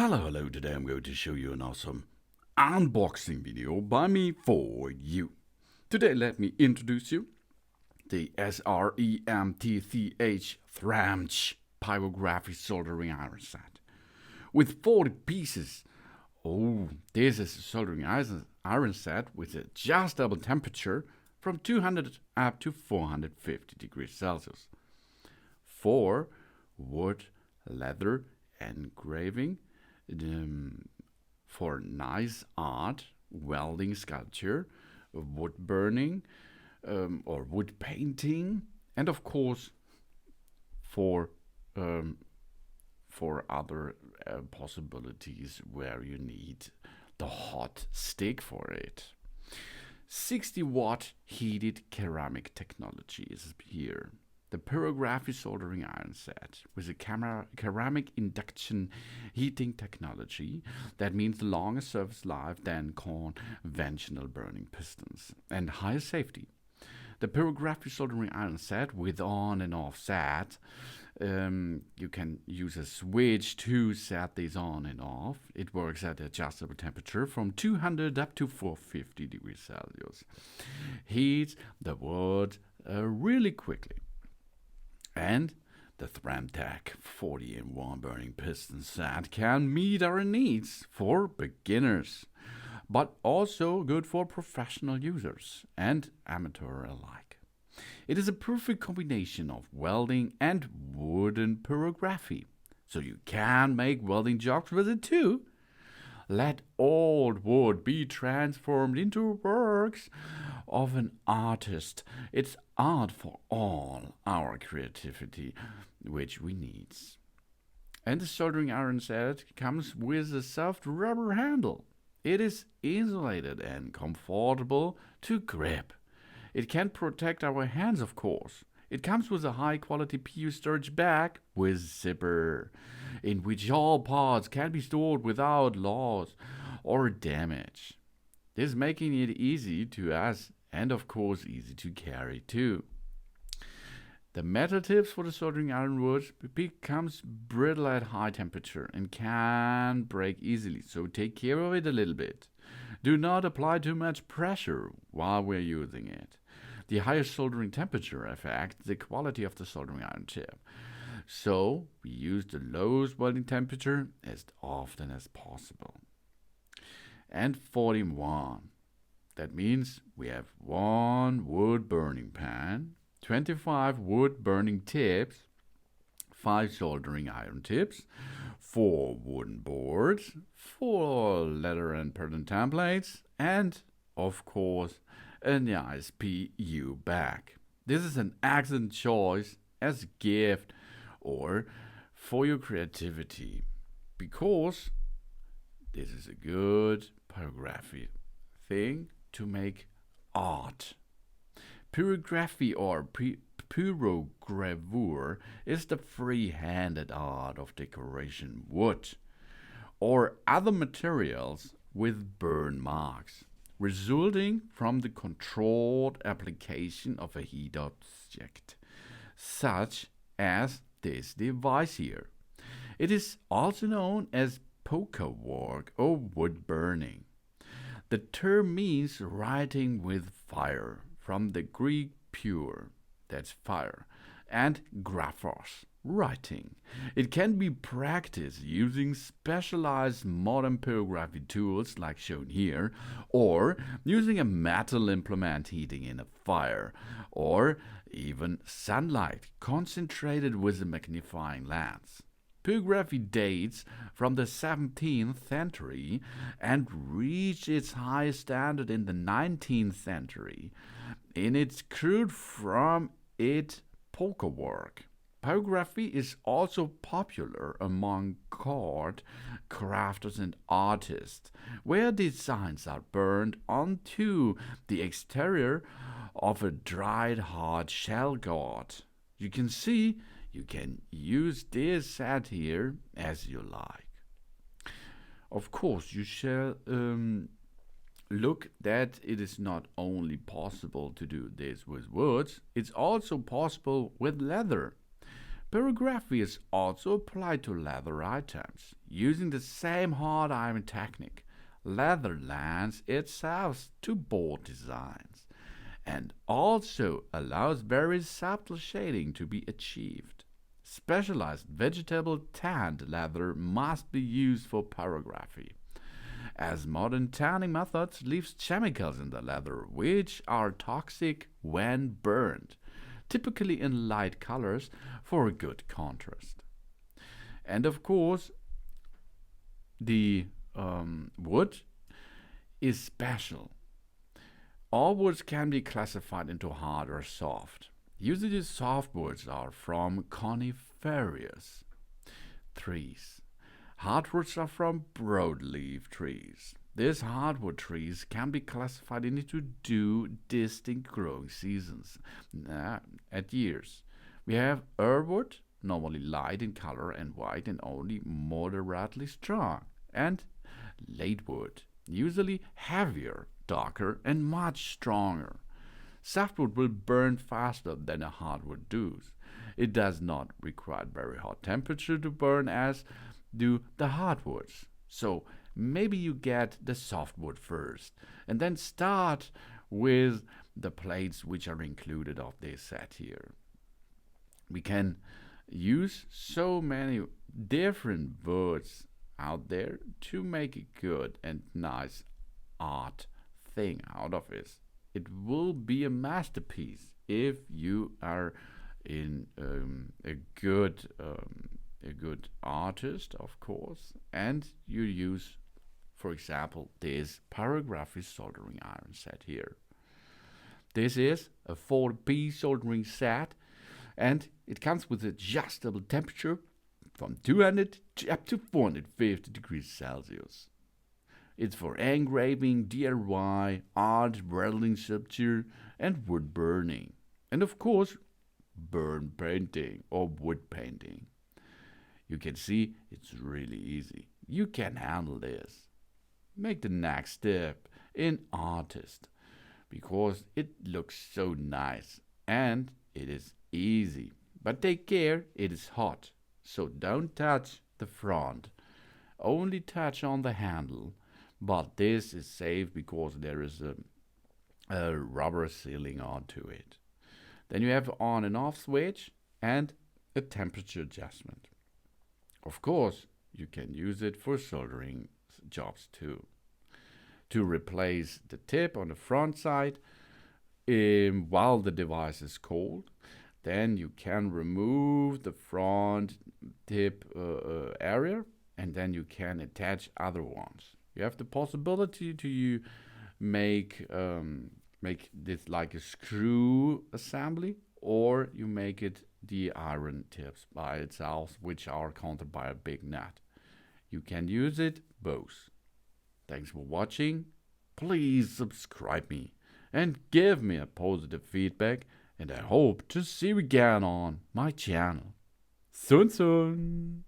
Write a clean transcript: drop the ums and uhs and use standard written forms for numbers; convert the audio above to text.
Hello, today I'm going to show you an awesome unboxing video by me for you. Today let me introduce you the SREMTCH Pyrography soldering iron set with 40 pieces. Oh, this is a soldering iron set with adjustable temperature from 200 up to 450 degrees Celsius. For wood, leather, engraving, for nice art, welding, sculpture, wood burning, or wood painting, and of course for other possibilities where you need the hot stick for it. 60-watt heated ceramic technology is here. The Pyrography soldering iron set with a ceramic induction heating technology that means longer service life than conventional burning pistons and higher safety. The Pyrography soldering iron set with on and off set. You can use a switch to set these on and off. It works at adjustable temperature from 200 up to 450 degrees Celsius. Heats the wood really quickly. And the SREMTCH 40-in-1 burning piston set can meet our needs for beginners, but also good for professional users and amateur alike. It is a perfect combination of welding and wooden pyrography, so you can make welding jobs with it too. Let old wood be transformed into works of an artist. It's art for all our creativity, which we need. And the soldering iron set comes with a soft rubber handle. It is insulated and comfortable to grip. It can protect our hands, of course. It comes with a high-quality PU storage bag with zipper, in which all parts can be stored without loss or damage. This making it easy to us and of course easy to carry too. The metal tips for the soldering iron wood becomes brittle at high temperature and can break easily, so take care of it a little bit. Do not apply too much pressure while we're using it. The higher soldering temperature affects the quality of the soldering iron tip. So we use the lowest welding temperature as often as possible. And 41. That means we have 1 wood burning pan, 25 wood burning tips, 5 soldering iron tips, 4 wooden boards, 4 leather and pattern templates, and of course a nice PU bag. This is an excellent choice as a gift or for your creativity, because this is a good pyrography thing to make art. Pyrography or pyrogravure is the free-handed art of decoration wood or other materials with burn marks, resulting from the controlled application of a heat object, such as this device here. It is also known as poker work or wood burning. The term means writing with fire, from the Greek pure, that's fire, and graphos, writing. It can be practiced using specialized modern pyrography tools like shown here, or using a metal implement heating in a fire, or even sunlight concentrated with a magnifying lens. Pyrography dates from the 17th century and reached its highest standard in the 19th century. In its crude from it poker work. Pyrography is also popular among court crafters and artists, where designs are burned onto the exterior of a dried hard shell guard. You can see you can use this set here as you like. Of course, you shall look that it is not only possible to do this with woods, it's also possible with leather. Pyrography is also applied to leather items, using the same hot iron technique. Leather lends itself to bold designs and also allows very subtle shading to be achieved. Specialized vegetable tanned leather must be used for pyrography, as modern tanning methods leave chemicals in the leather which are toxic when burned, typically in light colors for a good contrast. And of course, the wood is special. All woods can be classified into hard or soft. Usually soft woods are from coniferous trees. Hardwoods are from broadleaf trees. These hardwood trees can be classified into two distinct growing seasons at years. We have earthwood, normally light in color and white and only moderately strong, and latewood, usually heavier, darker, and much stronger. Softwood will burn faster than a hardwood does. It does not require very hot temperature to burn as do the hardwoods. So maybe you get the softwood first and then start with the plates which are included of this set here. We can use so many different woods out there to make a good and nice art thing out of it. It will be a masterpiece if you are in a good artist, of course, and you use, for example, this Pyrography soldering iron set here. This is a 4-piece soldering set, and it comes with adjustable temperature from 200 up to 450 degrees Celsius. It's for engraving, DIY, art, welding sculpture, and wood burning. And of course, burn painting or wood painting. You can see it's really easy. You can handle this. Make the next step in artist because it looks so nice and it is easy. But take care, it is hot. So don't touch the front. Only touch on the handle. But this is safe because there is a rubber sealing onto it. Then you have on and off switch and a temperature adjustment. Of course, you can use it for soldering jobs too. To replace the tip on the front side while the device is cold, then you can remove the front tip area and then you can attach other ones. You have the possibility to make this like a screw assembly, or you make it the iron tips by itself, which are countered by a big nut. You can use it both. Thanks for watching. Please subscribe me and give me a positive feedback, and I hope to see you again on my channel. Soon soon.